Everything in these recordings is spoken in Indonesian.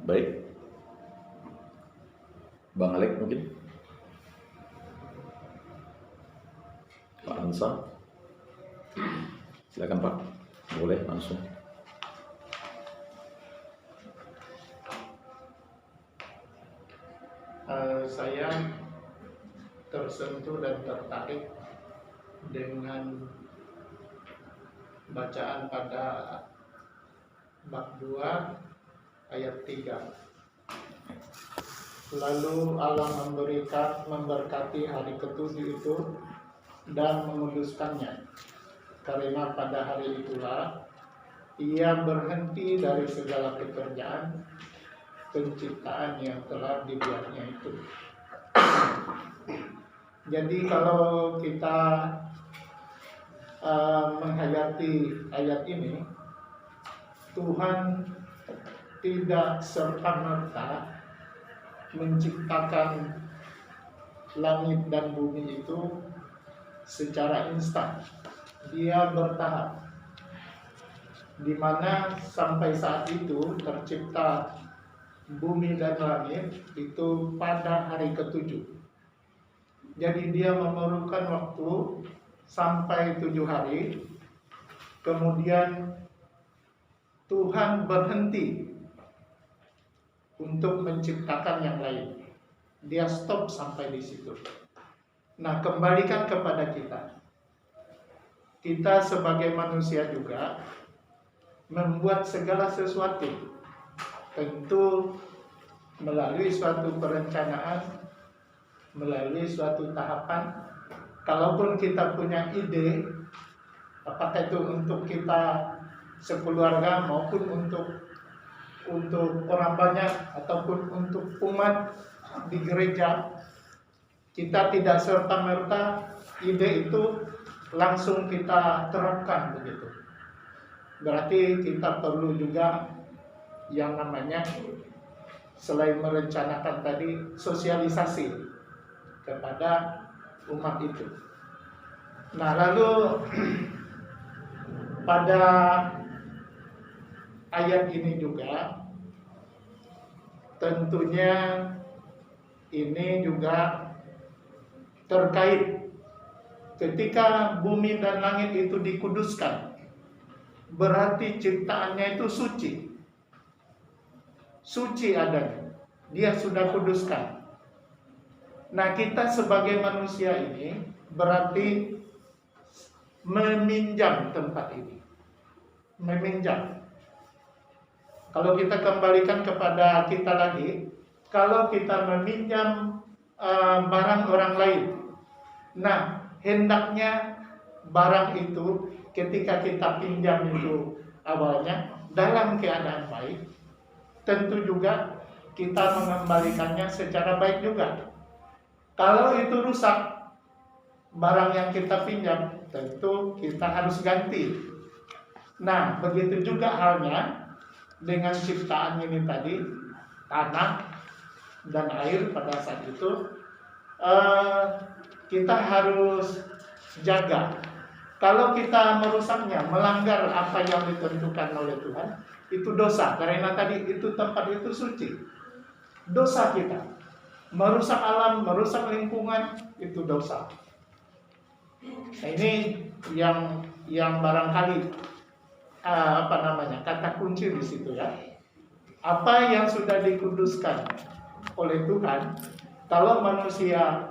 Baik, Bang Alek mungkin, Pak Ansa, silakan Pak, boleh langsung. Saya tersentuh dan tertarik dengan bacaan pada bab 2 ayat 3. Lalu Allah memberkati hari ketujuh itu dan menguduskannya, karena pada hari itulah ia berhenti dari segala pekerjaan penciptaan yang telah dibuatnya itu. Jadi kalau kita menghayati ayat ini, Tuhan tidak serta-merta menciptakan langit dan bumi itu secara instan. Dia bertahap, di mana sampai saat itu tercipta bumi dan langit itu pada hari ketujuh. Jadi dia memerlukan waktu sampai 7 hari. Kemudian Tuhan berhenti untuk menciptakan yang lain. Dia stop sampai di situ. Nah, kembalikan kepada kita. Kita sebagai manusia juga membuat segala sesuatu, tentu melalui suatu perencanaan, melalui suatu tahapan. Kalaupun kita punya ide, apakah itu untuk kita sekeluarga maupun untuk orang banyak ataupun untuk umat di gereja, kita tidak serta-merta ide itu langsung kita terapkan begitu. Berarti kita perlu juga yang namanya, selain merencanakan tadi, sosialisasi kepada umat itu. Nah, lalu pada ayat ini juga tentunya ini juga terkait ketika bumi dan langit itu dikuduskan, berarti ciptaannya itu suci. Suci adanya, dia sudah kuduskan. Nah, kita sebagai manusia ini berarti meminjam tempat ini. Meminjam. Kalau kita kembalikan kepada kita lagi, kalau kita meminjam barang orang lain, nah hendaknya barang itu ketika kita pinjam itu awalnya dalam keadaan baik, tentu juga kita mengembalikannya secara baik juga. Kalau itu rusak, barang yang kita pinjam, tentu kita harus ganti. Nah, begitu juga halnya dengan ciptaan ini tadi, tanah dan air pada saat itu, kita harus jaga. Kalau kita merusaknya, melanggar apa yang ditentukan oleh Tuhan, itu dosa. Karena tadi itu tempat itu suci. Dosa kita. Merusak alam, merusak lingkungan, itu dosa. Nah, ini yang barangkali kata kunci di situ ya. Apa yang sudah dikuduskan oleh Tuhan, kalau manusia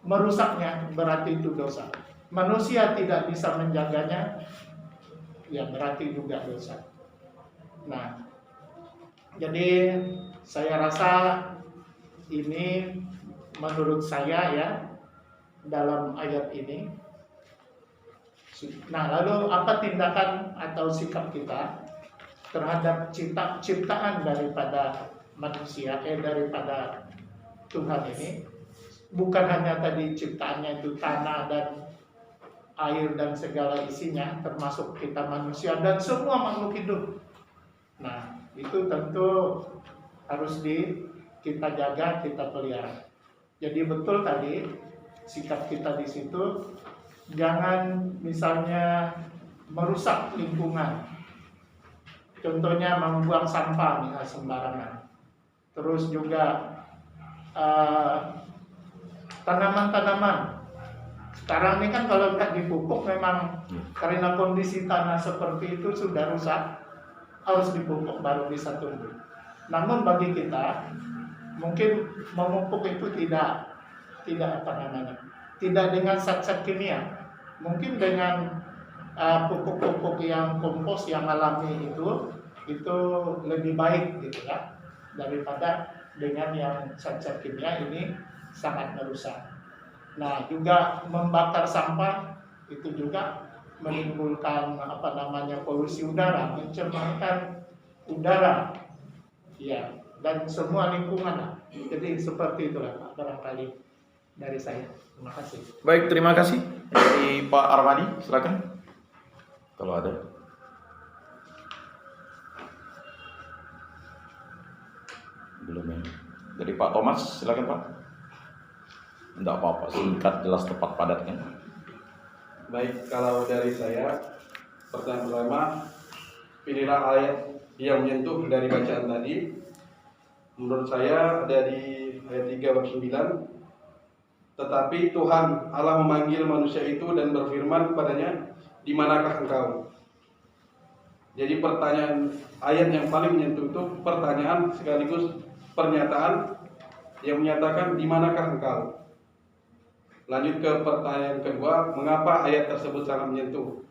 merusaknya berarti itu dosa. Manusia tidak bisa menjaganya, ya berarti juga dosa. Nah, jadi saya rasa ini menurut saya ya, dalam ayat ini. Nah, lalu apa tindakan atau sikap kita terhadap ciptaan daripada manusia, daripada Tuhan ini? Bukan hanya tadi ciptaannya itu tanah dan air dan segala isinya, termasuk kita manusia dan semua makhluk hidup. Nah, itu tentu harus kita jaga, kita pelihara. Jadi betul tadi sikap kita di situ, jangan misalnya merusak lingkungan. contohnya membuang sampah sembarangan. Terus juga tanaman-tanaman. Sekarang ini kan kalau nggak dipupuk memang karena kondisi tanah seperti itu sudah rusak, harus dipupuk baru bisa tumbuh. Namun bagi kita mungkin memupuk itu tidak dengan zat-zat kimia. Mungkin dengan pupuk-pupuk yang kompos yang alami itu lebih baik gitu ya, daripada dengan yang zat-zat kimia ini sangat merusak. Nah, juga membakar sampah itu juga menimbulkan polusi udara, mencemarkan udara, ya, dan semua lingkungan lah. Jadi seperti itulah Pak, barangkali dari saya. Terima kasih. Baik, terima kasih. Dari Pak Armadi, silakan. Kalau ada. Belum ya. Dari Pak Thomas, silakan Pak. Enggak apa-apa, singkat, jelas, tepat, padatnya. Baik, kalau dari saya, pertanyaan pertama, pilihlah ayat yang menyentuh dari bacaan tadi. Menurut saya ada di ayat 3 bab 9. Tetapi Tuhan Allah memanggil manusia itu dan berfirman kepadanya, di manakah engkau? Jadi pertanyaan ayat yang paling menyentuh itu pertanyaan sekaligus pernyataan yang menyatakan di manakah engkau? Lanjut ke pertanyaan kedua, mengapa ayat tersebut sangat menyentuh?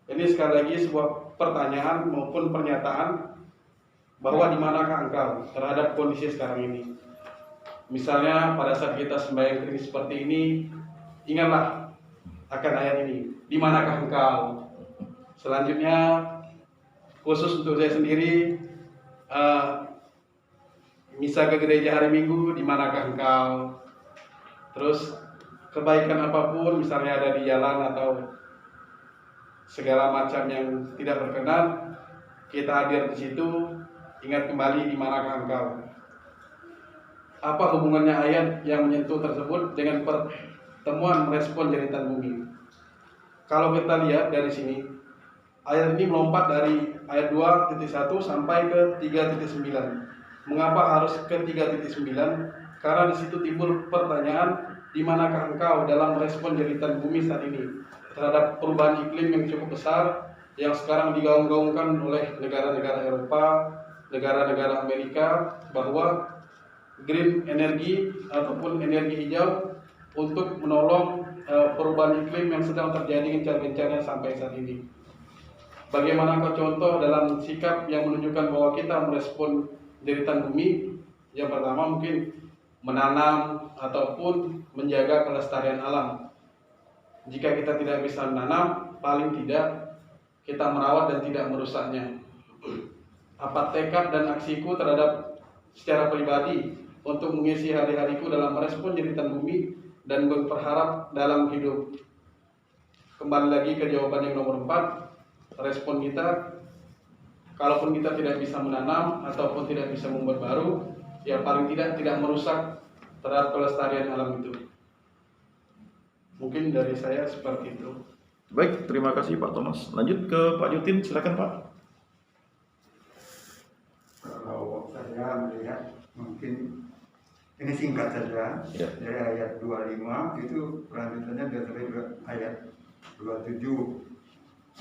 Ini sekali lagi sebuah pertanyaan maupun pernyataan bahwa di manakah engkau terhadap kondisi sekarang ini. Misalnya pada saat kita sembahyang kritis seperti ini, ingatlah akan ayat ini, di manakah engkau? Selanjutnya khusus untuk saya sendiri, misa ke gereja hari Minggu, di manakah engkau? Terus kebaikan apapun misalnya ada di jalan atau segala macam yang tidak berkenan, kita hadir di situ, ingat kembali di manakah engkau. Apa hubungannya ayat yang menyentuh tersebut dengan pertemuan merespon jeritan bumi? Kalau kita lihat dari sini, ayat ini melompat dari ayat 2.1 sampai ke 3.9. Mengapa harus ke 3.9? Karena di situ timbul pertanyaan, di manakah engkau dalam merespon jeritan bumi saat ini terhadap perubahan iklim yang cukup besar yang sekarang digaung-gaungkan oleh negara-negara Eropa, negara-negara Amerika, bahwa green energy ataupun energi hijau untuk menolong perubahan iklim yang sedang terjadi gencar-gencarnya sampai saat ini. Bagaimanakah contoh dalam sikap yang menunjukkan bahwa kita merespon jeritan bumi? Yang pertama mungkin menanam ataupun menjaga kelestarian alam. Jika kita tidak bisa menanam, paling tidak kita merawat dan tidak merusaknya. Apa tekad dan aksiku terhadap secara pribadi untuk mengisi hari-hariku dalam merespon jeritan bumi dan berharap dalam hidup? Kembali lagi ke jawaban yang nomor 4, respon kita, kalaupun kita tidak bisa menanam ataupun tidak bisa membuat baru, ya paling tidak merusak terhadap kelestarian alam itu. Mungkin dari saya seperti itu. Baik, terima kasih Pak Thomas. Lanjut ke Pak Yutin, silakan Pak. Kalau saya melihat mungkin ini singkat saja, Ya. dari ayat 25 itu kelanjutannya dari ayat 27.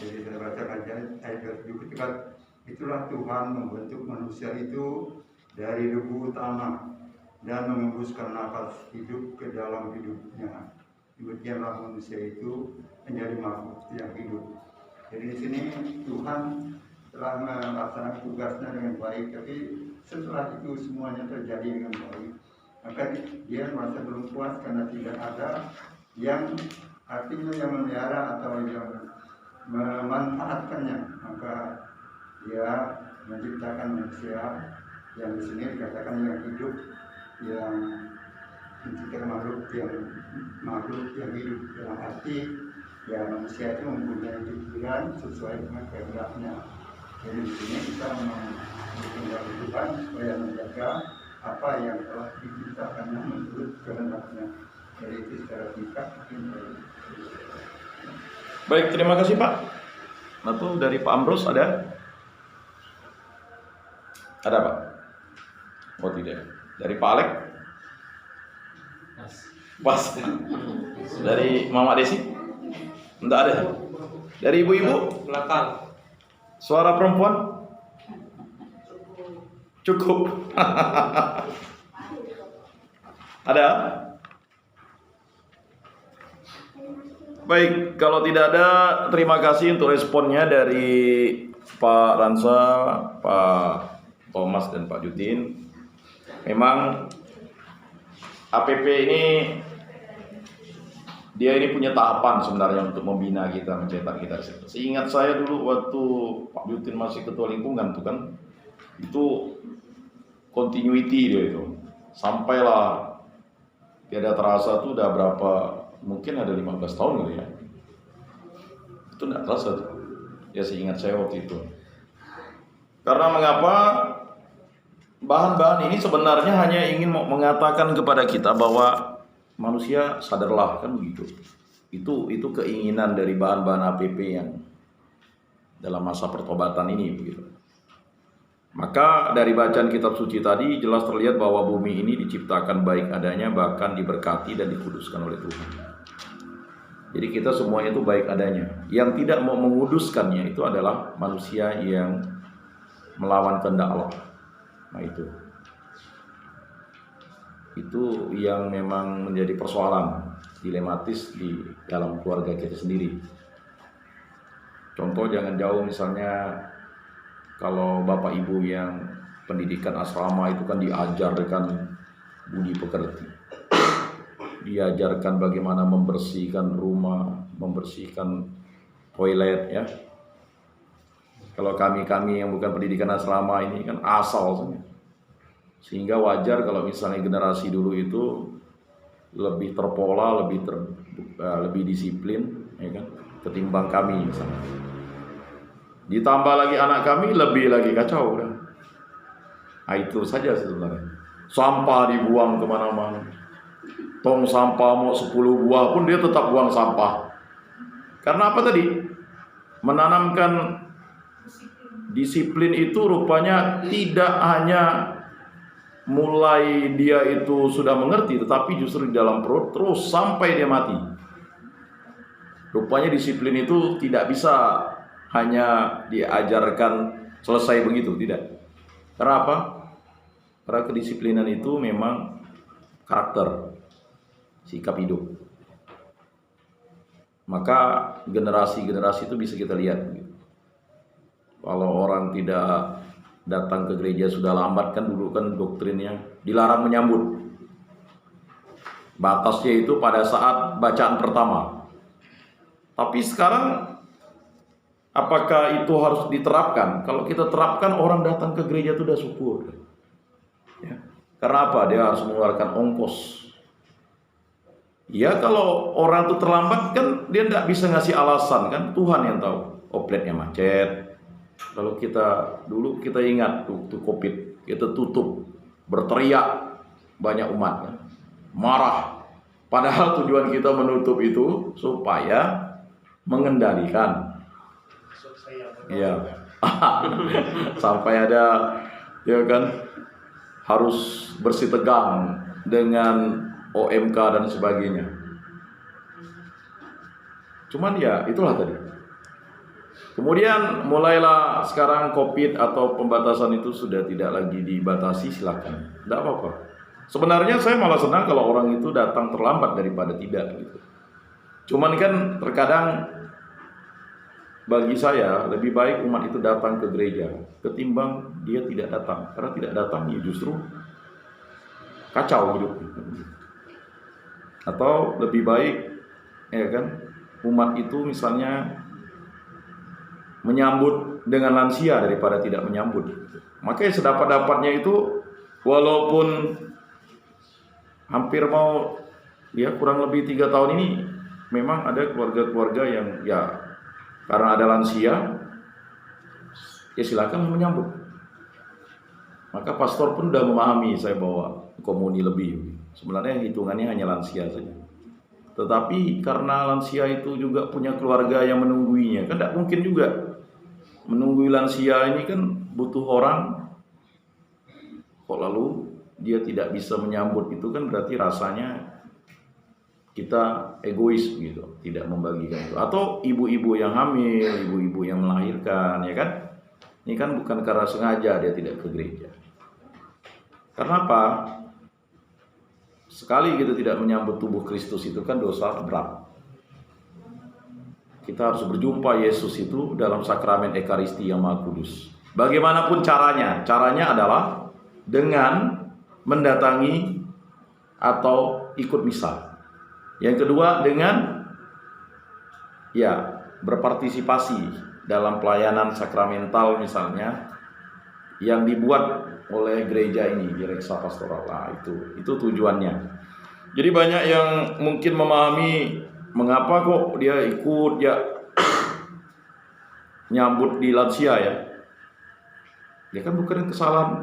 Jadi saya baca aja ayat 27, ketika itulah Tuhan membentuk manusia itu dari debu tanah dan mengembuskan nafas hidup ke dalam hidupnya. Demikianlah manusia itu menjadi makhluk yang hidup. Jadi di sini Tuhan telah melaksanakan tugasnya dengan baik, tapi setelah itu semuanya terjadi dengan baik, maka dia merasa belum puas karena tidak ada yang artinya yang memelihara atau yang memanfaatkannya. Maka dia menciptakan manusia yang di sini dikatakan yang hidup, yang menciptakan makhluk yang hidup, dalam arti ya manusia itu mempunyai pikiran sesuai dengan kehendaknya. Jadi di sini kita mempunyai kehidupan supaya menjaga apa yang telah diciptakannya menurut kehendaknya. Jadi itu secara singkat mungkin. Baik, terima kasih Pak. Atau dari Pak Ambrus ada? Ada Pak? Oh tidak. Dari Pak Alek? Pas. Dari Mama Desi? Enggak ada. Dari ibu-ibu? Belakang. Suara perempuan? Cukup. Ada? Baik, kalau tidak ada, terima kasih untuk responnya dari Pak Ransa, Pak Thomas, dan Pak Jutin. Memang APP ini, dia ini punya tahapan sebenarnya untuk membina kita, mencetak kita. Seingat saya dulu waktu Pak Jutin masih ketua lingkungan tuh kan, itu continuity dia itu. Sampailah tiada terasa tuh udah berapa, mungkin ada 15 tahun gitu ya. Itu enggak terasa tuh. Ya seingat saya waktu itu. Karena mengapa? Bahan-bahan ini sebenarnya hanya ingin mengatakan kepada kita bahwa manusia sadarlah, kan begitu. Itu keinginan dari bahan-bahan APP yang dalam masa pertobatan ini begitu. Maka dari bacaan kitab suci tadi jelas terlihat bahwa bumi ini diciptakan baik adanya, bahkan diberkati dan dikuduskan oleh Tuhan. Jadi kita semuanya itu baik adanya. Yang tidak mau menguduskannya itu adalah manusia yang melawan kehendak Allah. Nah itu yang memang menjadi persoalan dilematis di dalam keluarga kita sendiri. Contoh jangan jauh, misalnya kalau bapak ibu yang pendidikan asrama itu kan diajarkan budi pekerti, diajarkan bagaimana membersihkan rumah, membersihkan toilet ya. Kalau kami yang bukan pendidikan asrama ini kan asal saja. Sehingga wajar kalau misalnya generasi dulu itu lebih terpola, lebih disiplin ya kan, ketimbang kami misalnya. Ditambah lagi anak kami lebih lagi kacau udah. Nah itu saja sebenarnya. Sampah dibuang kemana-mana. Tong sampah mau 10 buah pun dia tetap buang sampah. Karena apa tadi? Menanamkan disiplin itu rupanya tidak hanya mulai dia itu sudah mengerti, tetapi justru di dalam perut terus sampai dia mati. Rupanya disiplin itu tidak bisa hanya diajarkan selesai begitu, tidak. Karena apa? Karena kedisiplinan itu memang karakter, sikap hidup. Maka generasi-generasi itu bisa kita lihat. Kalau orang tidak datang ke gereja sudah lambat, kan dulu kan doktrinnya dilarang menyambut. Batasnya itu pada saat bacaan pertama. Tapi sekarang apakah itu harus diterapkan? Kalau kita terapkan, orang datang ke gereja itu sudah syukur. Ya. Karena apa? Dia harus mengeluarkan ongkos. Ya kalau orang itu terlambat kan dia tidak bisa ngasih alasan kan, Tuhan yang tahu. Opletnya macet. Kalau dulu kita ingat waktu Covid, kita tutup, berteriak banyak umat kan, marah. Padahal tujuan kita menutup itu supaya mengendalikan. Iya. Sampai ada ya kan harus bersih tegang dengan OMK dan sebagainya. Cuman ya itulah tadi. Kemudian mulailah sekarang Covid atau pembatasan itu sudah tidak lagi dibatasi, silakan, tidak apa-apa. Sebenarnya saya malah senang kalau orang itu datang terlambat daripada tidak gitu. Cuman kan terkadang bagi saya lebih baik umat itu datang ke gereja ketimbang dia tidak datang. Karena tidak datang ya justru kacau hidup. Atau lebih baik ya kan umat itu misalnya menyambut dengan lansia daripada tidak menyambut. Makanya sedapat-dapatnya itu walaupun hampir mau ya kurang lebih 3 tahun ini memang ada keluarga-keluarga yang ya karena ada lansia ya silakan menyambut. Maka pastor pun sudah memahami saya bawa komuni lebih. Sebenarnya hitungannya hanya lansia saja. Tetapi karena lansia itu juga punya keluarga yang menungguinya, kan tidak mungkin juga menunggu lansia ini kan butuh orang lalu dia tidak bisa menyambut, itu kan berarti rasanya kita egois gitu, tidak membagikan itu. Atau ibu-ibu yang hamil, ibu-ibu yang melahirkan, ya kan? Ini kan bukan karena sengaja dia tidak ke gereja. Karena apa? Sekali kita tidak menyambut tubuh Kristus itu kan dosa berat. Kita harus berjumpa Yesus itu dalam sakramen Ekaristi yang Maha Kudus. Bagaimanapun caranya adalah dengan mendatangi atau ikut misa. Yang kedua dengan berpartisipasi dalam pelayanan sakramental misalnya yang dibuat oleh gereja ini di Reksa Pastoral. Nah, itu tujuannya. Jadi banyak yang mungkin memahami mengapa kok dia ikut nyambut di lansia ya. Dia kan bukan kesalahan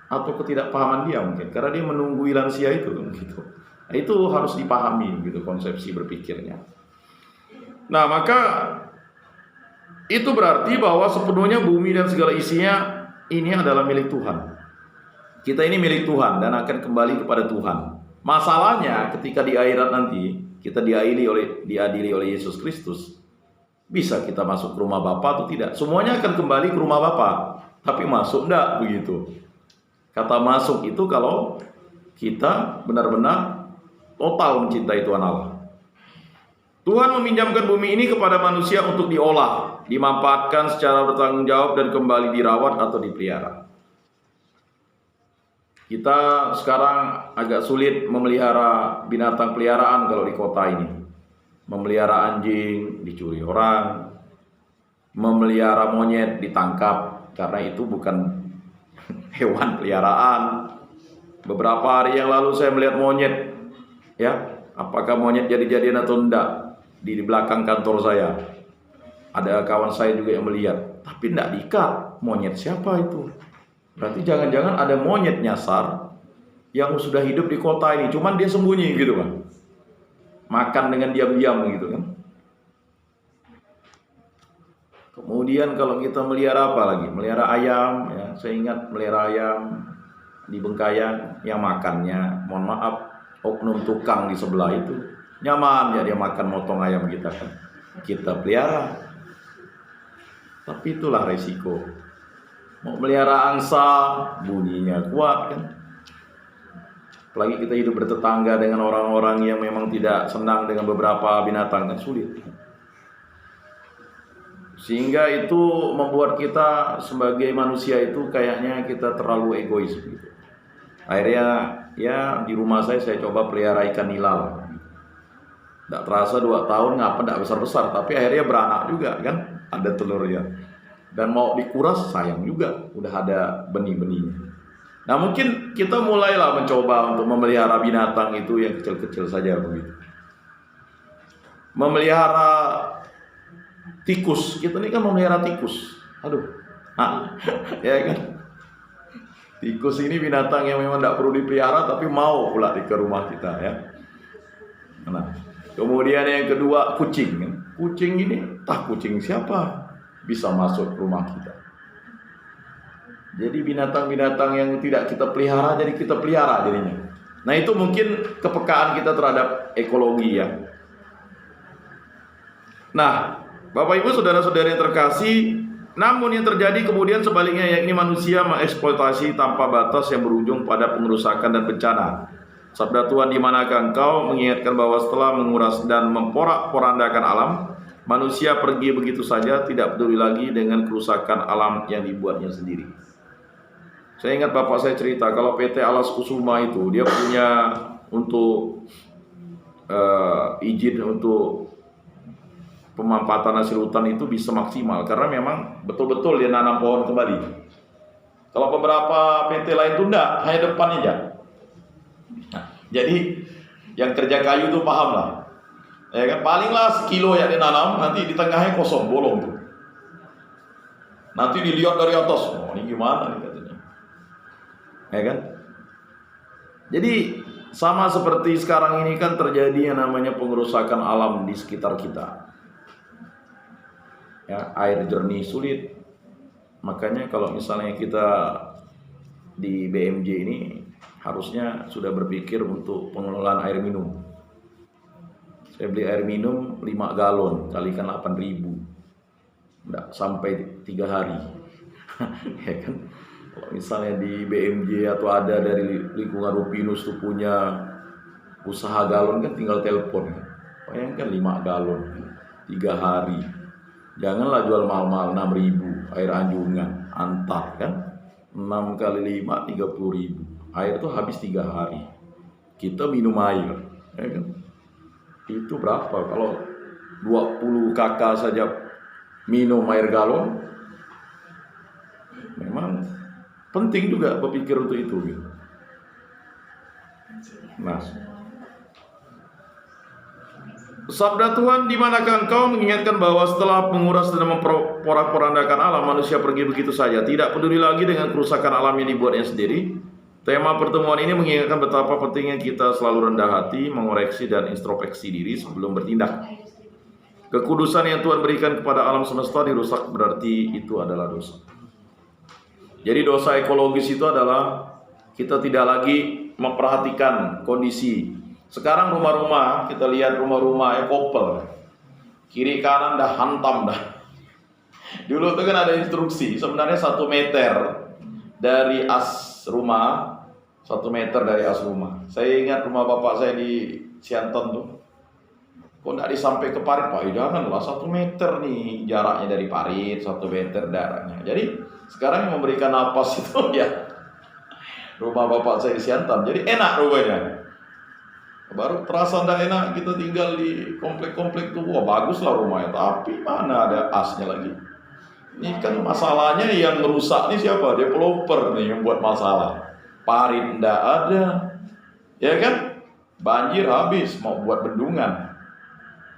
atau ketidakpahaman dia mungkin, karena dia menunggui lansia itu gitu. Nah, itu harus dipahami gitu konsepsi berpikirnya. Nah, maka itu berarti bahwa sepenuhnya bumi dan segala isinya ini adalah milik Tuhan. Kita ini milik Tuhan dan akan kembali kepada Tuhan. Masalahnya ketika di akhirat nanti kita diadili oleh Yesus Kristus, bisa kita masuk ke rumah Bapa atau tidak? Semuanya akan kembali ke rumah Bapa, tapi masuk enggak begitu. Kata masuk itu kalau kita benar-benar total mencintai Tuhan Allah. Tuhan meminjamkan bumi ini kepada manusia untuk diolah, dimanfaatkan secara bertanggung jawab dan kembali dirawat atau dipelihara. Kita sekarang agak sulit memelihara binatang peliharaan kalau di kota ini. Memelihara anjing dicuri orang, memelihara monyet ditangkap karena itu bukan hewan peliharaan. Beberapa hari yang lalu saya melihat monyet, ya, apakah monyet jadi-jadian atau enggak di belakang kantor saya. Ada kawan saya juga yang melihat, tapi enggak diikat. Monyet siapa itu? Berarti jangan-jangan ada monyet nyasar yang sudah hidup di kota ini, cuman dia sembunyi gitu kan, makan dengan diam-diam gitu kan. Kemudian kalau kita melihara apa lagi? Melihara ayam, ya, saya ingat melihara ayam di Bengkayang yang makannya, mohon maaf, oknum tukang di sebelah itu nyaman ya, dia makan motong ayam kita kan, kita pelihara. Tapi itulah resiko. Mau melihara angsa, bunyinya kuat kan. Apalagi kita hidup bertetangga dengan orang-orang yang memang tidak senang dengan beberapa binatang, kan sulit. Sehingga itu membuat kita sebagai manusia itu kayaknya kita terlalu egois gitu. Akhirnya ya di rumah saya coba pelihara ikan nila. Tidak terasa 2 tahun ngapa tidak besar-besar, tapi akhirnya beranak juga kan, ada telurnya. Dan mau dikuras sayang juga, udah ada benih-benihnya. Nah mungkin kita mulailah mencoba untuk memelihara binatang itu yang kecil-kecil saja begitu. Memelihara tikus, kita ini kan memelihara tikus. Aduh, ya kan? Tikus ini binatang yang memang tidak perlu dipelihara, tapi mau pula ke rumah kita ya. Nah, kemudian yang kedua kucing. Kucing ini, kucing siapa bisa masuk rumah kita? Jadi binatang-binatang yang tidak kita pelihara, jadi kita pelihara jadinya. Nah itu mungkin kepekaan kita terhadap ekologi ya. Nah, Bapak Ibu saudara-saudari yang terkasih, namun yang terjadi kemudian sebaliknya, yakni manusia mengeksploitasi tanpa batas yang berujung pada pengerusakan dan bencana. Sabda Tuhan, di manakah engkau, mengingatkan bahwa setelah menguras dan memporak-porandakan alam, manusia pergi begitu saja, tidak peduli lagi dengan kerusakan alam yang dibuatnya sendiri. Saya ingat bapak saya cerita, kalau PT Alas Kusuma itu dia punya untuk izin untuk pemanfaatan hasil hutan itu bisa maksimal, karena memang betul-betul dia nanam pohon kembali. Kalau beberapa PT lain itu enggak, hanya depan aja. Nah, jadi yang kerja kayu itu paham lah. Ya kan, palinglah sekilo yang dinanam, nanti di tengahnya kosong, bolong tuh. Nanti dilihat dari atas, oh ini gimana nih katanya. Ya kan? Jadi sama seperti sekarang ini kan terjadi yang namanya pengerusakan alam di sekitar kita. Ya, air jernih sulit. Makanya kalau misalnya kita di BMJ ini harusnya sudah berpikir untuk pengelolaan air minum. Saya beli air minum 5 galon, kalikan 8.000. Enggak sampai 3 hari. Ya kan? Kalau misalnya di BMJ atau ada dari lingkungan Rupinus tuh punya usaha galon kan tinggal telepon. Bayangkan 5 galon 3 hari. Janganlah jual mahal-mahal 6.000 air anjungan antar kan. 6 kali 5 30.000. Air itu habis 3 hari. Kita minum air, ya kan? Itu berapa? Kalau 20 kakak saja minum air galon, memang penting juga berpikir untuk itu. Gitu. Nah, sabda Tuhan, di manakah engkau, mengingatkan bahwa setelah menguras dan memporak-porandakan alam, manusia pergi begitu saja, tidak peduli lagi dengan kerusakan alam yang dibuatnya sendiri. Tema pertemuan ini mengingatkan betapa pentingnya kita selalu rendah hati, mengoreksi dan introspeksi diri sebelum bertindak. Kekudusan yang Tuhan berikan kepada alam semesta dirusak, berarti itu adalah dosa. Jadi dosa ekologis itu adalah kita tidak lagi memperhatikan kondisi. Sekarang rumah-rumah, kita lihat rumah-rumah couple, kiri kanan dah hantam dah. Dulu itu kan ada instruksi, sebenarnya 1 meter dari as rumah, 1 meter dari as rumah. Saya ingat rumah bapak saya di Sianton tuh, kok tidak disampai ke parit, Pak? Janganlah, 1 meter nih jaraknya dari parit, 1 meter jaraknya. Jadi sekarang yang memberikan napas itu ya rumah bapak saya di Sianton. Jadi enak rumahnya. Baru terasa tidak enak kita tinggal di komplek-komplek tuh. Wah, baguslah rumahnya, tapi mana ada asnya lagi. Ini kan masalahnya yang merusak nih siapa? Developer nih yang buat masalah. Parit ndak ada, ya kan? Banjir habis, mau buat bendungan.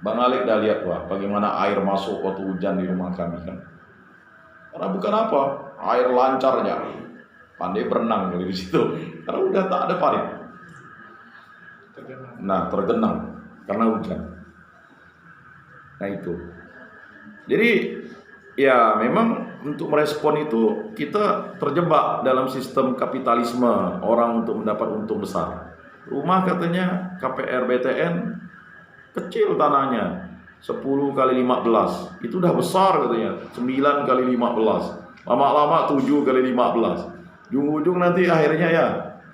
Bang Alik dah lihat wah, bagaimana air masuk waktu hujan di rumah kami kan? Karena bukan apa, air lancarnya, pandai berenang kali di situ. Karena udah tak ada parit. Nah, tergenang karena hujan. Nah itu. Jadi ya memang untuk merespon itu kita terjebak dalam sistem kapitalisme, orang untuk mendapat untung besar. Rumah katanya KPR BTN kecil tanahnya 10 kali 15, itu udah besar katanya 9 kali 15, lama-lama 7 kali 15, ujung-ujung nanti akhirnya ya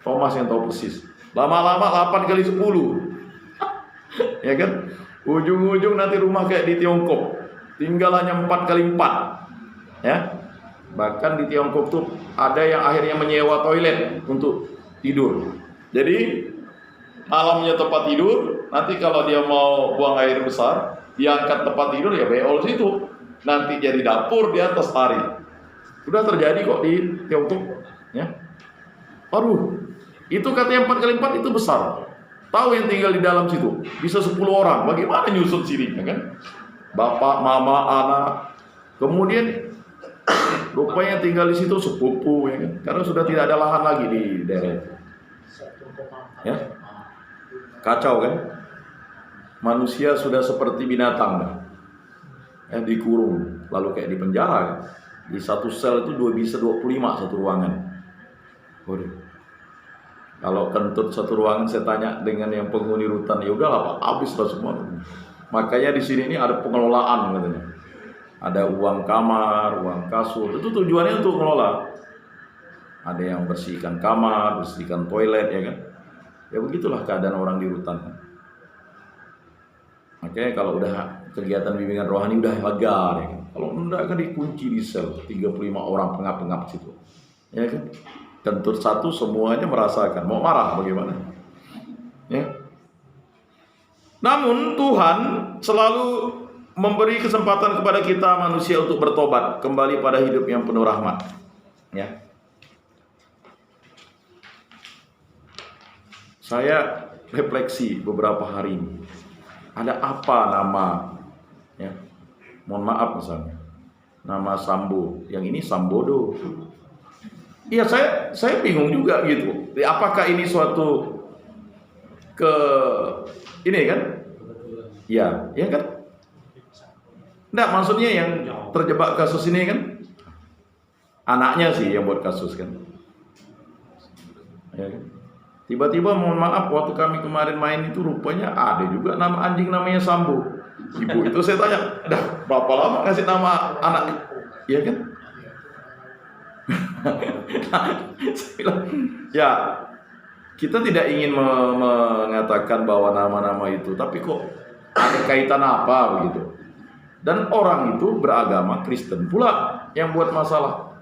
Thomas yang tahu persis, lama-lama 8 kali 10. Ya kan, ujung-ujung nanti rumah kayak di Tiongkok tinggal hanya 4 kali 4, ya. Bahkan di Tiongkok tuh ada yang akhirnya menyewa toilet untuk tidur. Jadi malamnya tempat tidur, nanti kalau dia mau buang air besar, diangkat tempat tidur ya beol situ. Nanti jadi dapur di atas tarik. Sudah terjadi kok di Tiongkok, ya. Aduh, itu katanya 4 kali 4 itu besar. Tahu yang tinggal di dalam situ bisa 10 orang. Bagaimana nyusut sirinya kan? Bapak, mama, anak. Kemudian rupanya tinggal di situ sepupu ya kan? Karena sudah tidak ada lahan lagi di daerah itu. Ya. Kacau kan? Manusia sudah seperti binatang kan? Dikurung, lalu kayak di penjara kan? Di satu sel itu bisa 25 satu ruangan. Waduh. Kalau kentut satu ruangan, saya tanya dengan yang penghuni rutan, ya udahlah Pak, habislah semua. Makanya di sini ini ada pengelolaan katanya. Ada uang kamar, uang kasur. Itu tujuannya untuk mengelola. Ada yang bersihkan kamar, bersihkan toilet, ya kan? Ya begitulah keadaan orang di rutan. Makanya kalau udah kegiatan bimbingan rohani udah lega, ya kan? Kalau enggak kan dikunci di sel 35 orang pengap-pengap situ, ya kan? Kentut satu semuanya merasakan. Mau marah bagaimana? Ya. Namun Tuhan selalu memberi kesempatan kepada kita manusia untuk bertobat kembali pada hidup yang penuh rahmat. Ya. Saya refleksi beberapa hari ini. Ada apa nama? Ya. Mohon maaf misalnya. Nama Sambo. Yang ini Sambodo. Iya, saya bingung juga gitu. Apakah ini suatu ini kan? Ya kan? Enggak, maksudnya yang terjebak kasus ini kan anaknya sih yang buat kasus kan. Ya kan? Tiba-tiba mohon maaf waktu kami kemarin main itu rupanya ada juga nama anjing namanya Sambo. Ibu itu saya tanya, dah berapa lama ngasih nama anak? Ya kan? Saya bilang, ya kita tidak ingin mengatakan bahwa nama-nama itu, tapi kok ada kaitan apa begitu? Dan orang itu beragama Kristen pula yang buat masalah.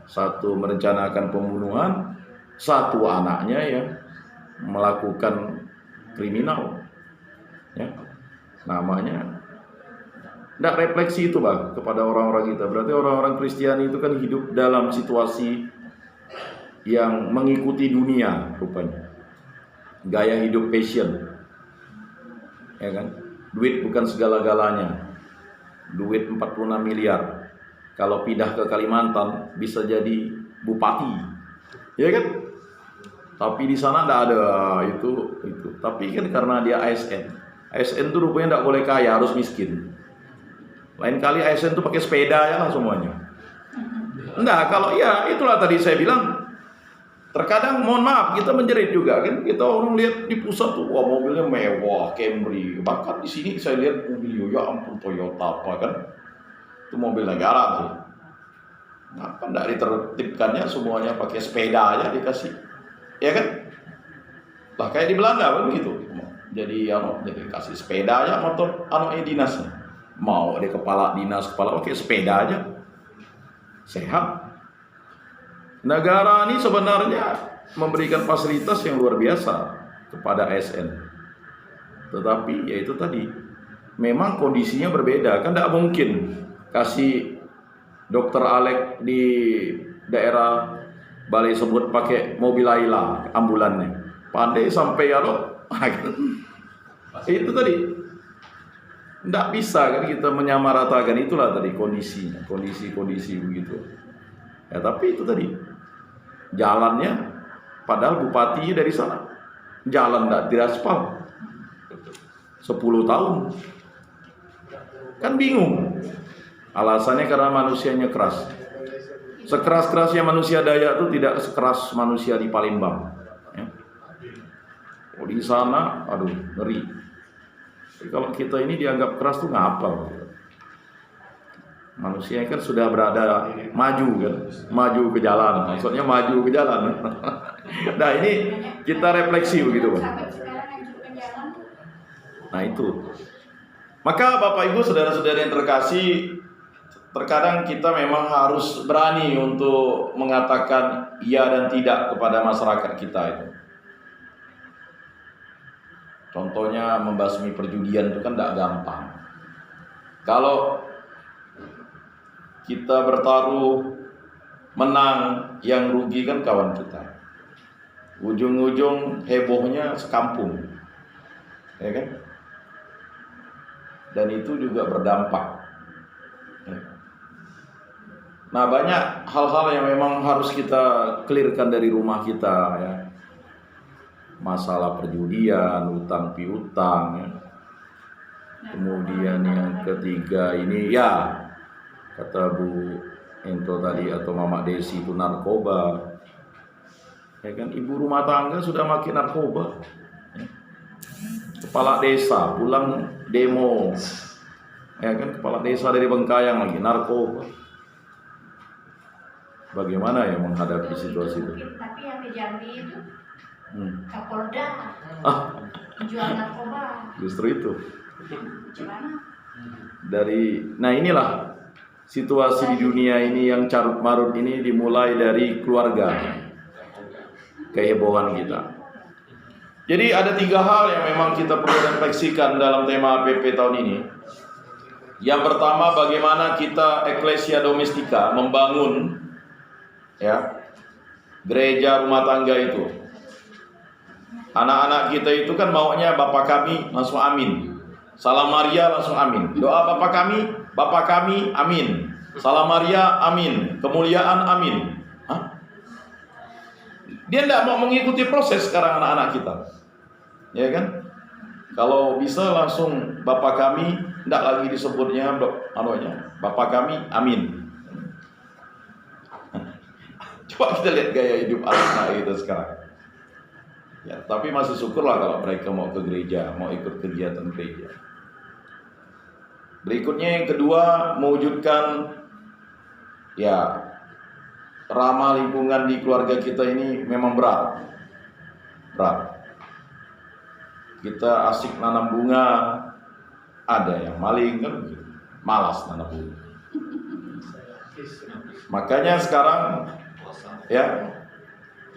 Satu merencanakan pembunuhan, satu anaknya yang melakukan kriminal, ya. Namanya tidak refleksi itu Bang kepada orang-orang kita. Berarti orang-orang Kristiani itu kan hidup dalam situasi yang mengikuti dunia rupanya. Gaya hidup passion, ya kan? Duit bukan segala-galanya. Duit 46 miliar. Kalau pindah ke Kalimantan bisa jadi bupati, ya kan? Tapi di sana tidak ada itu. Tapi kan karena dia ASN. ASN itu rupanya tidak boleh kaya, harus miskin. Lain kali ASN itu pakai sepeda ya lah semuanya. Enggak, kalau ya itulah tadi saya bilang. Terkadang mohon maaf kita menjerit juga kan. Kita orang lihat di pusat tuh, wah mobilnya mewah, Camry. Bahkan di sini saya lihat mobil ya ampun Toyota apa kan. Itu mobil negara tuh. Kenapa enggak ditertibkannya semuanya pakai sepeda aja dikasih. Ya kan? Lah kayak di Belanda kan gitu. Jadi kasih sepeda aja motor dinasnya. Mau ada kepala dinas pakai sepeda aja. Sehat. Negara ini sebenarnya memberikan fasilitas yang luar biasa kepada ASN. Tetapi ya itu tadi, memang kondisinya berbeda. Kan tidak mungkin kasih dokter Alek di daerah Balai Sebut pakai mobil Laila ambulannya. Pandai sampai ya loh. Itu tadi. Tidak bisa kan kita menyamaratakan, itulah tadi kondisinya, kondisi begitu. Ya tapi itu tadi. Jalannya padahal bupati dari sana. Jalan tidak diraspal. 10 tahun. Kan bingung. Alasannya karena manusianya keras. Sekeras-kerasnya manusia Dayak itu tidak sekeras manusia di Palembang. Ya. Oh, di sana, aduh, ngeri. Jadi kalau kita ini dianggap keras tuh ngapa? Manusia kan sudah berada maju kan, maju ke jalan. Maksudnya maju ke jalan. Nah ini kita refleksi begitu Pak. Nah itu. Maka Bapak Ibu saudara-saudara yang terkasih, terkadang kita memang harus berani untuk mengatakan iya dan tidak kepada masyarakat kita itu. Contohnya membasmi perjudian itu kan tidak gampang. Kalau kita bertaruh menang, yang rugi kan kawan kita. Ujung-ujung hebohnya sekampung, ya kan? Dan itu juga berdampak. Nah banyak hal-hal yang memang harus kita clearkan dari rumah kita ya. Masalah perjudian, utang piutang ya. Kemudian yang ketiga ini ya kata Bu Ento tadi atau Mama Desi itu narkoba. Ya kan, ibu rumah tangga sudah makin narkoba. Ya. Kepala desa pulang demo. Ya kan, kepala desa dari Bengkayang lagi narkoba. Bagaimana ya menghadapi situasi itu? Tapi yang di Jambi itu Kapolda jual narkoba. Justru itu. Gimana? Nah inilah situasi di dunia ini yang carut marut ini dimulai dari keluarga, kehebohan kita. Jadi ada 3 hal yang memang kita perlu refleksikan dalam tema APP tahun ini. Yang pertama, bagaimana kita Ecclesia Domestika membangun ya gereja rumah tangga itu. Anak-anak kita itu kan maunya Bapak kami langsung amin. Salam Maria langsung amin. Doa Bapak kami amin. Salam Maria amin. Kemuliaan amin. Hah? Dia tidak mau mengikuti proses sekarang anak-anak kita. Ya kan? Kalau bisa langsung Bapak kami, tidak lagi disebutnya Bapak kami amin. Coba kita lihat gaya hidup anak kita sekarang. Ya, tapi masih syukurlah kalau mereka mau ke gereja, mau ikut kegiatan gereja. Berikutnya yang kedua, mewujudkan ya ramah lingkungan di keluarga kita ini memang berat. Kita asik nanam bunga, ada yang maling kan, malas nanam bunga. Makanya sekarang ya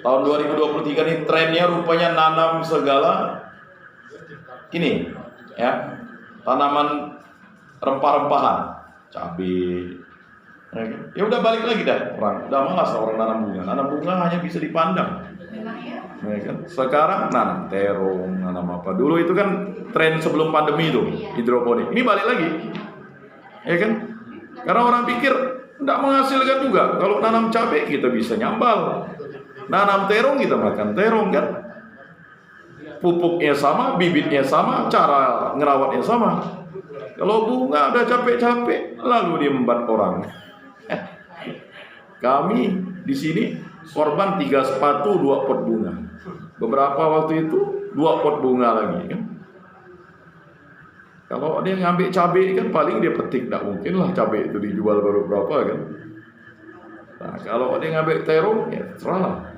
tahun 2023 ini trennya rupanya nanam segala ini ya, tanaman rempah-rempahan, cabai. Ya udah balik lagi dah orang, udah malas orang nanam bunga. Nanam bunga hanya bisa dipandang. Memang ya. Ya kan? Sekarang nanam terong, nanam apa? Dulu itu kan tren sebelum pandemi itu hidroponik. Ini balik lagi, ya kan? Karena orang pikir tidak menghasilkan juga. Kalau nanam cabai kita bisa nyambal. Nanam terong kita makan terong kan, pupuknya sama, bibitnya sama, cara ngerawatnya sama. Kalau bunga ada capek-capek, lalu diembat orang. Kami di sini korban 3 sepatu 2 pot bunga. Beberapa waktu itu 2 pot bunga lagi kan. Kalau dia ngambil cabai kan paling dia petik, tidak mungkin lah cabai itu dijual baru berapa kan. Nah, kalau dia ngambil terong ya terserah.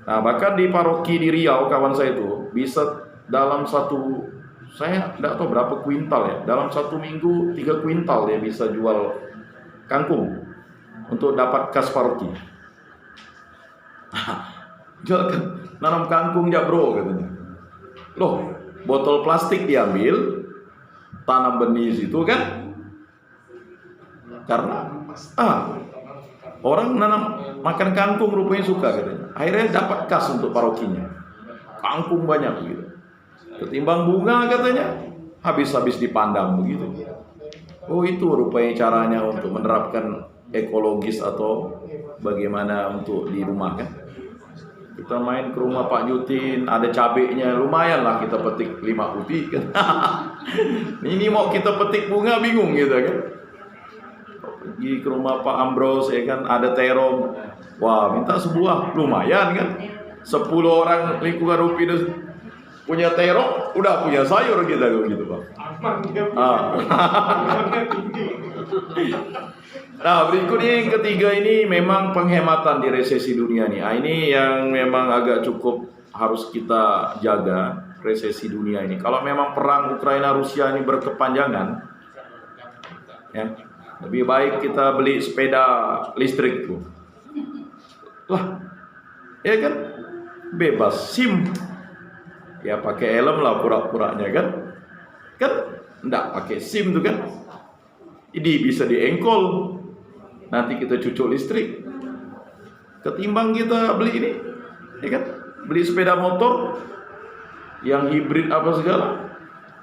Nah, bahkan di paroki di Riau kawan saya itu bisa dalam satu, saya tidak tahu berapa kuintal ya, dalam 1 minggu 3 kuintal dia bisa jual kangkung untuk dapat kas paroki. Jual nanam kangkung ya bro katanya. Loh, botol plastik diambil, tanam benih situ kan, karena orang nanam makan kangkung rupanya suka katanya. Akhirnya dapat kas untuk parokinya. Kangkung banyak begitu. Ketimbang bunga katanya, habis-habis dipandang begitu. Oh itu rupanya caranya untuk menerapkan ekologis atau bagaimana untuk di rumah kan. Kita main ke rumah Pak Jutin, ada cabenya, lumayan lah kita petik 5 uti kan. Ini mau kita petik bunga bingung gitu kan. Pergi ke rumah Pak Ambros ya kan, ada terong, wah minta sebuah, lumayan kan. 10 orang lingkungan Rupi punya terong, udah punya sayur kita gitu Pak. Nah berikutnya yang ketiga ini memang penghematan di resesi dunia nih. Nah, ini yang memang agak cukup harus kita jaga, resesi dunia ini. Kalau memang perang Ukraina Rusia ini berkepanjangan, ya lebih baik kita beli sepeda listrik tuh. Lah, ya kan bebas SIM. Ya pakai helm lah pura-puranya kan. Kan enggak pakai SIM tuh kan. Ini bisa diengkol. Nanti kita cucuk listrik. Ketimbang kita beli ini, ya kan? Beli sepeda motor yang hibrid apa segala,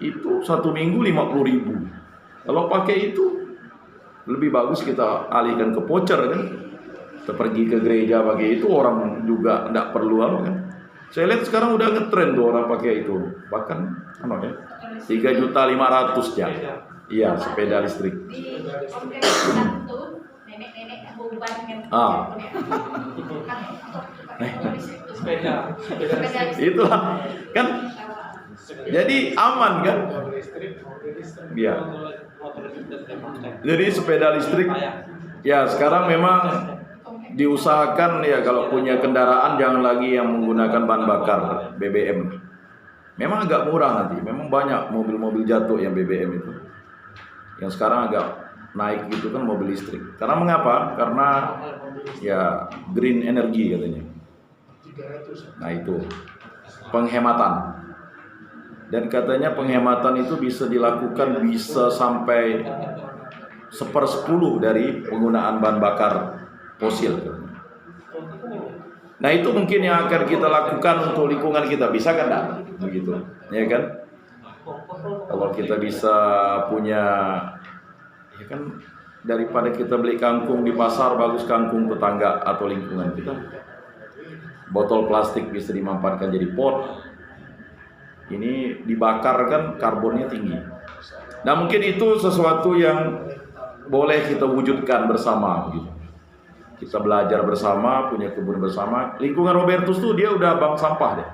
itu 1 minggu 50.000. Kalau pakai itu lebih bagus kita alihkan ke voucher kan. Kita pergi ke gereja pakai itu, orang juga tidak perlu kan. Saya lihat sekarang udah ngetren tuh orang pakai itu. Bahkan ya, 3.500.000 ya. Iya, sepeda listrik. Di komplek kita tuh nenek-nenek beban yang Sepeda. Itulah kan. Jadi aman kan? Iya. Jadi sepeda listrik ya sekarang memang diusahakan ya kalau punya kendaraan jangan lagi yang menggunakan bahan bakar BBM. Memang agak murah nanti. Memang banyak mobil-mobil jatuh yang BBM itu. Yang sekarang agak naik gitu kan mobil listrik. Karena mengapa? Karena ya green energy katanya. Nah itu penghematan. Dan katanya penghematan itu bisa dilakukan bisa sampai 1/10 dari penggunaan bahan bakar fosil. Nah itu mungkin yang akan kita lakukan untuk lingkungan kita, bisa kan enggak? Begitu, ya kan? Kalau kita bisa punya, ya kan, daripada kita beli kangkung di pasar, bagus kangkung tetangga atau lingkungan kita. Botol plastik bisa dimanfaatkan jadi pot. Ini dibakar kan karbonnya tinggi. Nah mungkin itu sesuatu yang boleh kita wujudkan bersama gitu. Kita belajar bersama, punya kebun bersama. Lingkungan Robertus tuh dia udah bank sampah deh.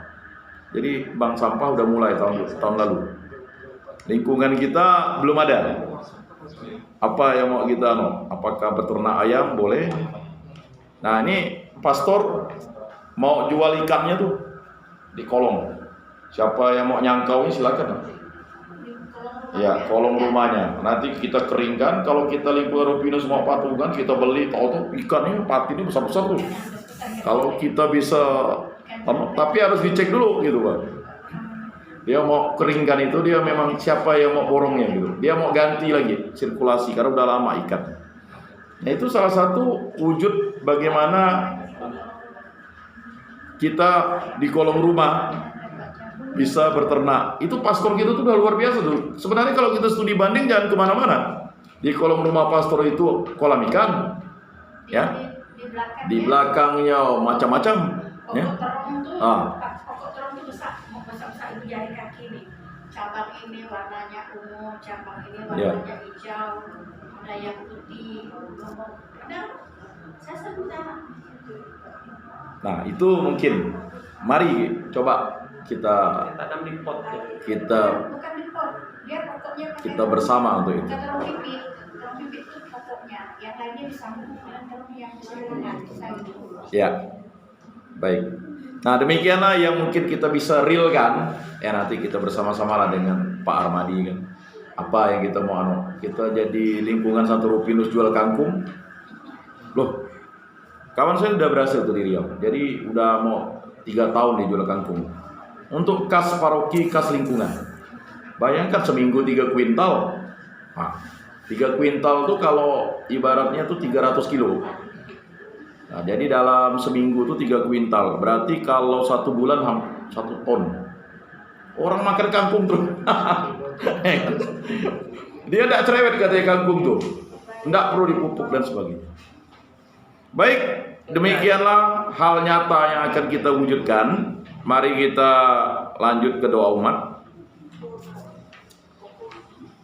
Jadi bank sampah udah mulai tahun lalu. Lingkungan kita belum ada. Apa yang mau kita apakah beternak ayam boleh? Nah, ini pastor mau jual ikannya tuh di kolong. Siapa yang mau nyangkau ini silakan. Ya, kolong rumahnya. Nanti kita keringkan. Kalau kita lingkungan Rupinus mau patungan, kita beli, tahu ikannya patin ini besar-besar tuh. Kalau kita bisa, tapi harus dicek dulu gitu Pak. Dia mau keringkan itu, dia memang siapa yang mau borongnya gitu. Dia mau ganti lagi sirkulasi karena udah lama ikan. Nah, itu salah satu wujud bagaimana kita di kolong rumah bisa berternak. Itu pastor kita tuh udah luar biasa tuh. Sebenarnya kalau kita studi banding jangan kemana-mana. Di kolong rumah pastor itu kolam ikan, ya. Di belakangnya macam-macam, ya. Pokok terong itu besar itu jari kaki nih. Cabang ini warnanya ungu, cabang ini warnanya hijau, ada yang putih, ada. Saya sebut nama. Nah, itu mungkin. Mari coba kita tanam di pot ya. Bukan di pot, dia pokoknya kita bersama untuk itu. terong pipit itu pokoknya, yang lainnya disambung dengan terong yang sayur. Ya, baik. Nah, demikianlah yang mungkin kita bisa realkan. Ya, nanti kita bersama-sama lah dengan Pak Armadi kan. Apa yang kita mau kita jadi lingkungan satu Rupinus jual kangkung. Loh, kawan saya udah berhasil tuh di Riau. Jadi udah mau 3 tahun dia jual kangkung. Untuk kas paroki, kas lingkungan. Bayangkan seminggu 3 kuintal. Nah, 3 kuintal tuh kalau ibaratnya tuh 300 kilo. Nah, jadi dalam seminggu tuh 3 kuintal. Berarti kalau 1 bulan 1 ton. Orang makan kangkung tuh. Dia tidak cerewet katanya kangkung tuh. Tidak perlu dipupuk dan sebagainya. Baik, demikianlah hal nyata yang akan kita wujudkan. Mari kita lanjut ke doa umat.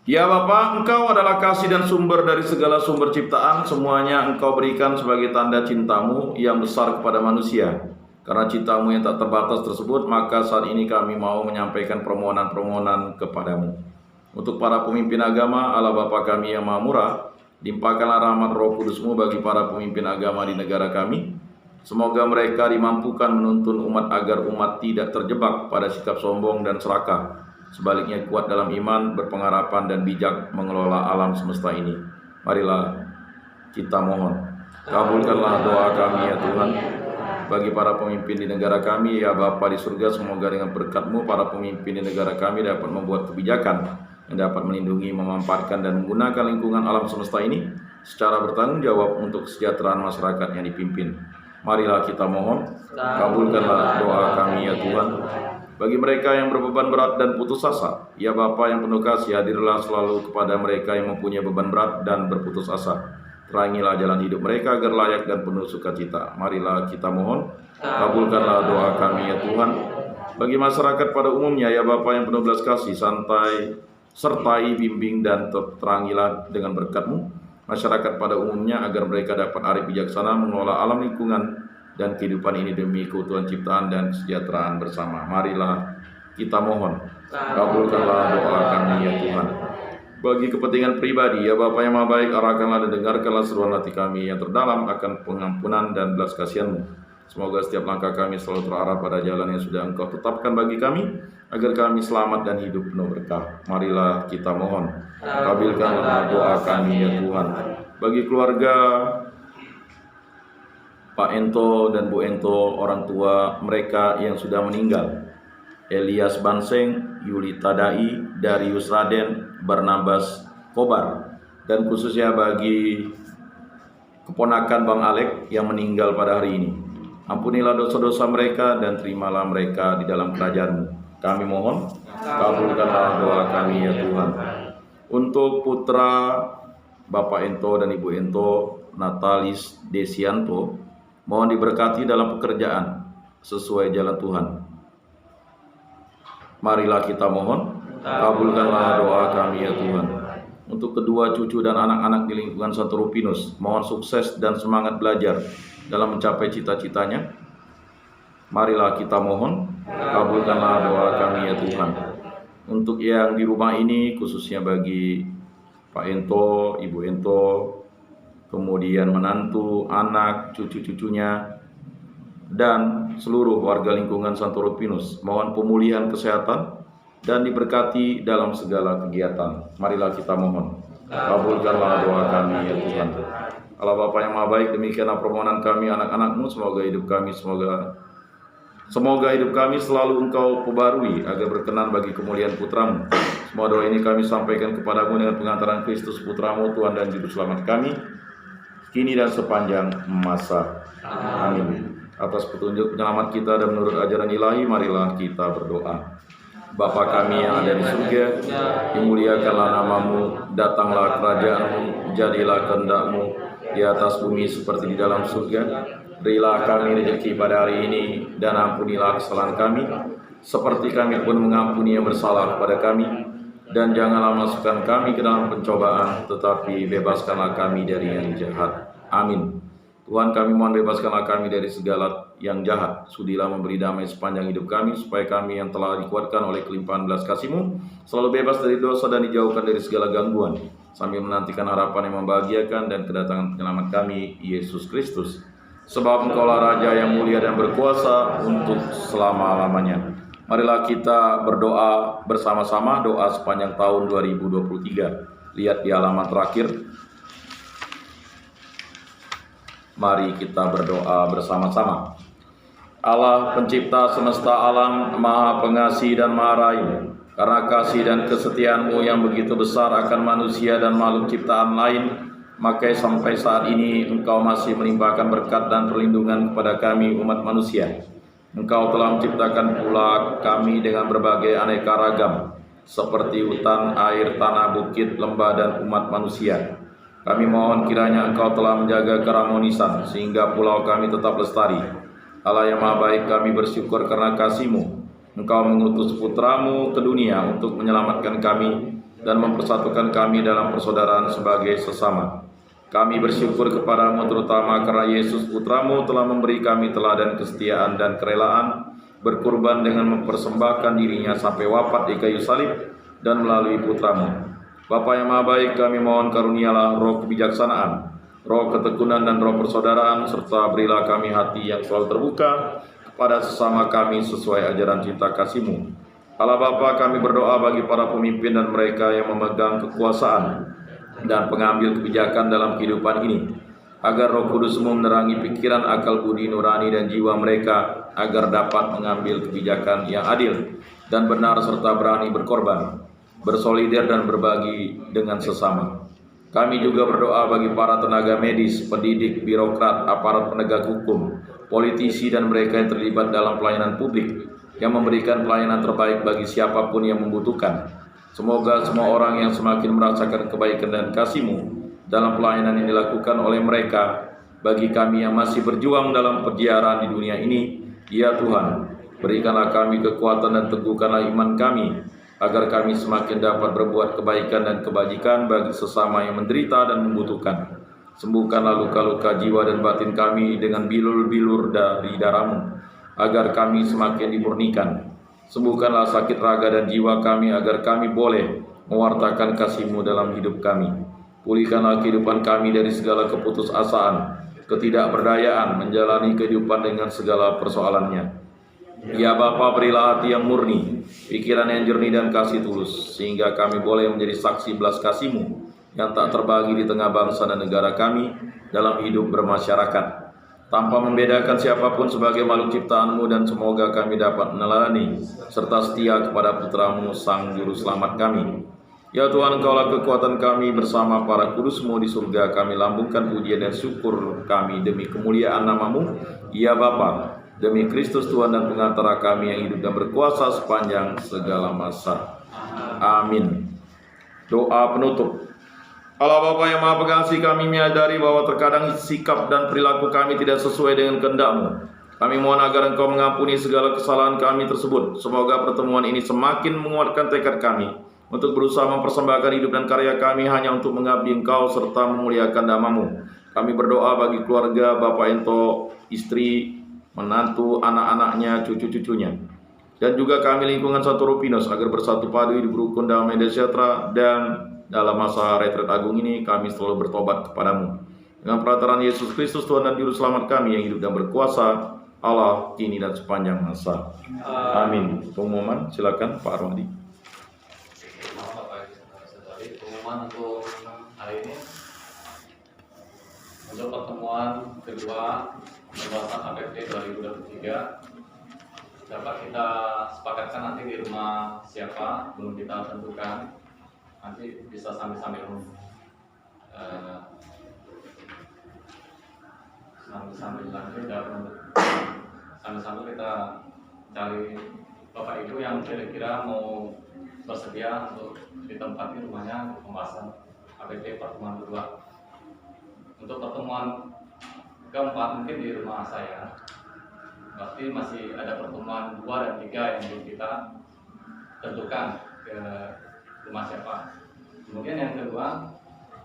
Ya Bapa, Engkau adalah kasih dan sumber dari segala sumber ciptaan. Semuanya Engkau berikan sebagai tanda cinta-Mu yang besar kepada manusia. Karena cinta-Mu yang tak terbatas tersebut, maka saat ini kami mau menyampaikan permohonan-permohonan kepadamu. Untuk para pemimpin agama, Allah Bapa kami yang Maha Murah, limpahkanlah rahmat Roh Kudus-Mu bagi para pemimpin agama di negara kami. Semoga mereka dimampukan menuntun umat agar umat tidak terjebak pada sikap sombong dan serakah. Sebaliknya kuat dalam iman, berpengharapan dan bijak mengelola alam semesta ini. Marilah kita mohon. Kabulkanlah doa kami ya Tuhan. Bagi para pemimpin di negara kami, ya Bapa di surga, semoga dengan berkat-Mu para pemimpin di negara kami dapat membuat kebijakan yang dapat melindungi, memanfaatkan dan menggunakan lingkungan alam semesta ini secara bertanggung jawab untuk kesejahteraan masyarakat yang dipimpin. Marilah kita mohon. Kabulkanlah doa kami ya Tuhan. Bagi mereka yang berbeban berat dan putus asa, ya Bapa yang penuh kasih, hadirlah selalu kepada mereka yang mempunyai beban berat dan berputus asa. Terangilah jalan hidup mereka agar layak dan penuh sukacita. Marilah kita mohon. Kabulkanlah doa kami ya Tuhan. Bagi masyarakat pada umumnya, ya Bapa yang penuh belas kasih, sertai, bimbing dan terangilah dengan berkat-Mu masyarakat pada umumnya agar mereka dapat arif bijaksana mengelola alam lingkungan dan kehidupan ini demi keutuhan ciptaan dan kesejahteraan bersama. Marilah kita mohon. Kabulkanlah doa kami ya Tuhan. Bagi kepentingan pribadi, ya Bapa yang Maha Baik, arahkanlah dan dengarkanlah seruan hati kami yang terdalam akan pengampunan dan belas kasihan-Mu. Semoga setiap langkah kami selalu terarah pada jalan yang sudah Engkau tetapkan bagi kami, agar kami selamat dan hidup penuh berkah. Marilah kita mohon. Kabulkanlah doa kami ya Tuhan. Bagi keluarga Pak Ento dan Bu Ento, orang tua mereka yang sudah meninggal, Elias Banseng, Yuli Tadai, Darius Raden, Barnabas Kobar, dan khususnya bagi keponakan Bang Alek yang meninggal pada hari ini. Ampunilah dosa-dosa mereka dan terimalah mereka di dalam kerajaan-Mu. Kami mohon, kabulkanlah doa kami ya Tuhan. Untuk putra Bapak Ento dan Ibu Ento, Natalis Desianto, mohon diberkati dalam pekerjaan sesuai jalan Tuhan. Marilah kita mohon. Kabulkanlah doa kami ya Tuhan. untuk kedua cucu dan anak-anak di lingkungan Santo Rupinus. Mohon sukses dan semangat belajar dalam mencapai cita-citanya. Marilah kita mohon, kabulkanlah doa kami ya Tuhan. Untuk yang di rumah ini, khususnya bagi Pak Ento, Ibu Ento, kemudian menantu, anak, cucu-cucunya, dan seluruh warga lingkungan Santo Rupinus, mohon pemulihan kesehatan dan diberkati dalam segala kegiatan. Marilah kita mohon, kabulkanlah doa kami ya Tuhan. Allah Bapa yang Maha Baik, demikianlah permohonan kami anak-anak-Mu, semoga hidup kami selalu Engkau perbarui agar berkenan bagi kemuliaan Putra-Mu. Semua doa ini kami sampaikan kepadamu dengan pengantaran Kristus Putra-Mu, Tuhan dan Juru Selamat kami, kini dan sepanjang masa. Amin. Atas petunjuk penyelamat kita dan menurut ajaran ilahi, marilah kita berdoa. Bapa kami yang ada di surga, dimuliakanlah namamu, datanglah kerajaan-Mu, jadilah kehendak-Mu di atas bumi seperti di dalam surga. Berilah kami rezeki pada hari ini, dan ampunilah kesalahan kami, seperti kami pun mengampuni yang bersalah kepada kami. Dan janganlah masukkan kami ke dalam pencobaan, tetapi bebaskanlah kami dari yang jahat. Amin. Tuhan, kami mohon bebaskanlah kami dari segala yang jahat. Sudilah memberi damai sepanjang hidup kami, supaya kami yang telah dikuatkan oleh kelimpahan belas kasih-Mu selalu bebas dari dosa dan dijauhkan dari segala gangguan, sambil menantikan harapan yang membahagiakan dan kedatangan penyelamat kami, Yesus Kristus. Sebab Engkaulah Raja yang mulia dan berkuasa untuk selama-lamanya. Marilah kita berdoa bersama-sama, doa sepanjang tahun 2023. Lihat di halaman terakhir. Mari kita berdoa bersama-sama. Allah pencipta semesta alam, Maha Pengasih dan Maha Rahim, karena kasih dan kesetiaan-Mu yang begitu besar akan manusia dan makhluk ciptaan lain, maka sampai saat ini Engkau masih melimpahkan berkat dan perlindungan kepada kami umat manusia. Engkau telah menciptakan pula kami dengan berbagai aneka ragam, seperti hutan, air, tanah, bukit, lembah, dan umat manusia. Kami mohon kiranya Engkau telah menjaga keharmonisan, sehingga pulau kami tetap lestari. Allah yang Maha Baik, kami bersyukur karena kasih-Mu. Engkau mengutus Putra-Mu ke dunia untuk menyelamatkan kami dan mempersatukan kami dalam persaudaraan sebagai sesama. Kami bersyukur kepadamu terutama karena Yesus Putra-Mu telah memberi kami teladan kesetiaan dan kerelaan, berkorban dengan mempersembahkan dirinya sampai wafat di kayu salib, dan melalui Putra-Mu. Bapa yang Maha Baik, kami mohon karunialah roh kebijaksanaan, roh ketekunan dan roh persaudaraan, serta berilah kami hati yang selalu terbuka kepada sesama kami sesuai ajaran cinta kasih-Mu. Allah Bapa, kami berdoa bagi para pemimpin dan mereka yang memegang kekuasaan dan pengambil kebijakan dalam kehidupan ini, agar Roh Kudus-Mu menerangi pikiran, akal budi nurani dan jiwa mereka, agar dapat mengambil kebijakan yang adil dan benar serta berani berkorban, bersolider dan berbagi dengan sesama. Kami juga berdoa bagi para tenaga medis, pendidik, birokrat, aparat penegak hukum, politisi dan mereka yang terlibat dalam pelayanan publik, yang memberikan pelayanan terbaik bagi siapapun yang membutuhkan. Semoga semua orang yang semakin merasakan kebaikan dan kasih-Mu dalam pelayanan yang dilakukan oleh mereka, bagi kami yang masih berjuang dalam perjalanan di dunia ini, ya Tuhan, berikanlah kami kekuatan dan teguhkanlah iman kami, agar kami semakin dapat berbuat kebaikan dan kebajikan bagi sesama yang menderita dan membutuhkan. Sembuhkanlah luka-luka jiwa dan batin kami dengan bilur-bilur dari darah-Mu, agar kami semakin dimurnikan. Sembuhkanlah sakit raga dan jiwa kami, agar kami boleh mewartakan kasih-Mu dalam hidup kami. Pulihkanlah kehidupan kami dari segala keputusasaan, ketidakberdayaan menjalani kehidupan dengan segala persoalannya. Ya Bapa, berilah hati yang murni, pikiran yang jernih dan kasih tulus, sehingga kami boleh menjadi saksi belas kasih-Mu yang tak terbagi di tengah bangsa dan negara kami dalam hidup bermasyarakat, tanpa membedakan siapapun sebagai makhluk ciptaan-Mu, dan semoga kami dapat meneladani serta setia kepada Putra-Mu, Sang Juru Selamat kami. Ya Tuhan, Engkaulah kekuatan kami, bersama para kudus-Mu di surga kami lambungkan pujian dan syukur kami demi kemuliaan nama-Mu, ya Bapa, demi Kristus Tuhan dan pengantara kami yang hidup dan berkuasa sepanjang segala masa. Amin. Doa penutup. Allah Bapa yang Maha Pengasih, kami menyadari bahwa terkadang sikap dan perilaku kami tidak sesuai dengan kehendak-Mu. Kami mohon agar Engkau mengampuni segala kesalahan kami tersebut. Semoga pertemuan ini semakin menguatkan tekad kami untuk berusaha mempersembahkan hidup dan karya kami hanya untuk mengabdi Engkau serta memuliakan nama-Mu. Kami berdoa bagi keluarga Bapak Ento, istri, menantu, anak-anaknya, cucu-cucunya. Dan juga kami lingkungan Santo Rupinos agar bersatu padu hidup rukun damai dan sejahtera, dan dalam masa retret agung ini kami selalu bertobat kepadamu. Dengan perantaraan Yesus Kristus Tuhan dan Juru Selamat kami yang hidup dan berkuasa, Allah kini dan sepanjang masa. Amin. Pengumuman silakan Pak Arwandi. Pengumuman untuk hari ini untuk pertemuan kedua pembahasan APBD 2023 dapat kita sepakatkan nanti di rumah siapa belum kita tentukan, nanti bisa sambil-sambil kita cari Bapak Ibu yang kira-kira mau bersedia untuk ditempati rumahnya untuk pembahasan APBD pertemuan kedua. Untuk pertemuan keempat mungkin di rumah saya, berarti masih ada pertemuan 2 dan 3 yang belum kita tentukan ke rumah siapa. Kemudian yang kedua,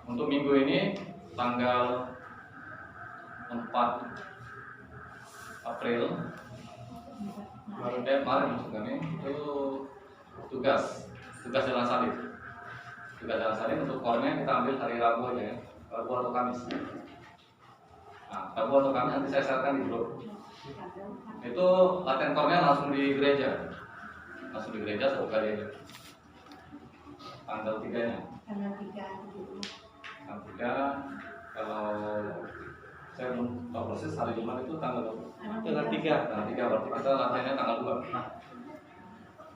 untuk minggu ini tanggal 4 April kemarin maksud kami itu tugas jalan salib. Tugas jalan salib untuk kornya kita ambil hari Rabu aja ya. Rabu atau Kamis. Nah, Rabu atau Kamis nanti saya share-kan di grup. Itu latihan kornya langsung di gereja. Langsung di gereja 1 kali aja. Tanggal 3-nya. Tanggal 3 kalau saya belum tahu proses hari Jumat itu tanggal 3. Tanggal 3 berarti kita latihannya tanggal 2.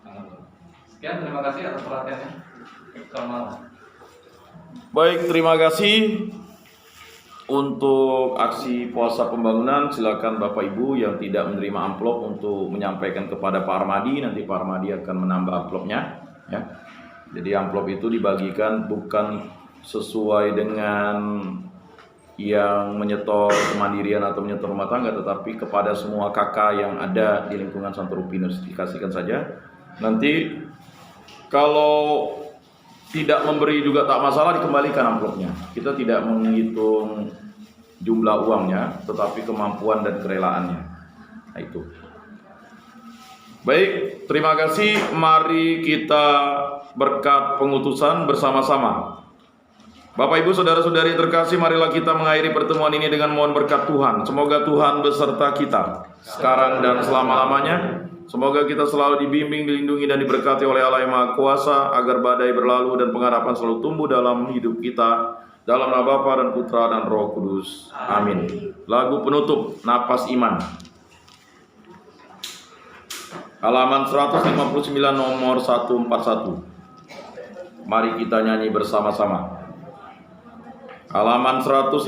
Tanggal 2. Sekian, terima kasih atas perhatiannya. Selamat malam. Baik, terima kasih. Untuk aksi puasa pembangunan, silakan Bapak Ibu yang tidak menerima amplop untuk menyampaikan kepada Pak Armadi. Nanti Pak Armadi akan menambah amplopnya, ya. Jadi amplop itu dibagikan bukan sesuai dengan yang menyetor kemandirian atau menyetor rumah tangga, tetapi kepada semua kakak yang ada di lingkungan Santo Rupinos. Dikasihkan saja. Nanti kalau tidak memberi juga tak masalah, dikembalikan amplopnya. Kita tidak menghitung jumlah uangnya, tetapi kemampuan dan kerelaannya. Nah, itu. Baik, terima kasih. Mari kita berkat pengutusan bersama-sama. Bapak Ibu saudara-saudari terkasih, marilah kita mengakhiri pertemuan ini dengan mohon berkat Tuhan. Semoga Tuhan beserta kita sekarang dan selama-lamanya. Semoga kita selalu dibimbing, dilindungi, dan diberkati oleh Allah yang Maha Kuasa, agar badai berlalu dan pengharapan selalu tumbuh dalam hidup kita, dalam nama Bapa dan Putra dan Roh Kudus. Amin. Lagu penutup, Napas Iman. Halaman 159 nomor 141. Mari kita nyanyi bersama-sama. Halaman 159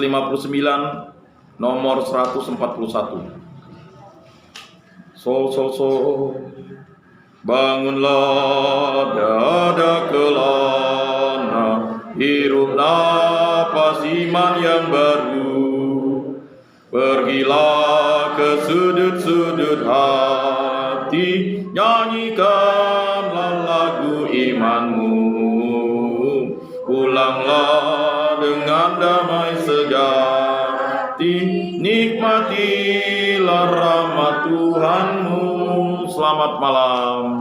nomor 141. So, bangunlah dada kelana, hirup napas iman yang baru. Pergilah ke sudut-sudut hati, nyanyikanlah lagu imanmu. Pulanglah dengan damai sejati, nikmatilah rahmat Tuhanmu. Selamat malam.